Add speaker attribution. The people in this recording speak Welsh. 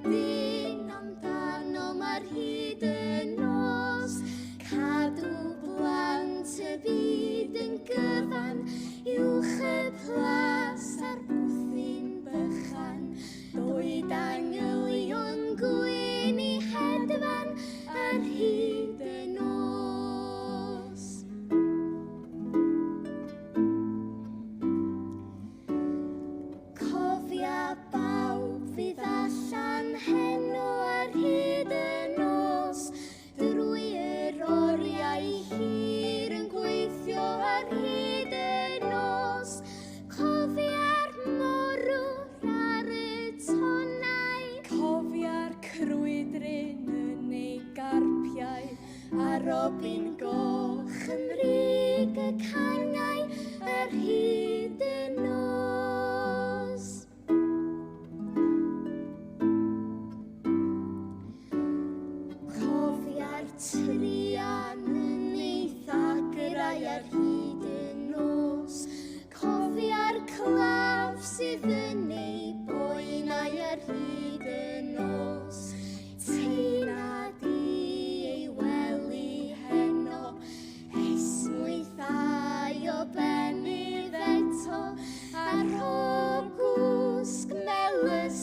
Speaker 1: plentyn amdano mae'r hyd yn nos. Cadw blant y byd yn gyfan, uwch y plas a'r bwthyn bychan. Doed angylion gwyn I hedfan ar hyd y nos. Cofia bawb fydd allan heno ar hyd y nos, drwy yr oriau hir yn gweithio ar hyd y nos. Cofia'r morwr ar y tonau, cofia'r crwydryn yn ei garpiau, a robin goch yn rig y cangau ar hyd y nos. Cofia'r trian yn ei thagrau ar hyd y nos. Cofia'r claf sydd yn ei boenau ar hyd y nos. Teimlad I ei wely heno, esmwythau o benydd eto, a rho gwsg melys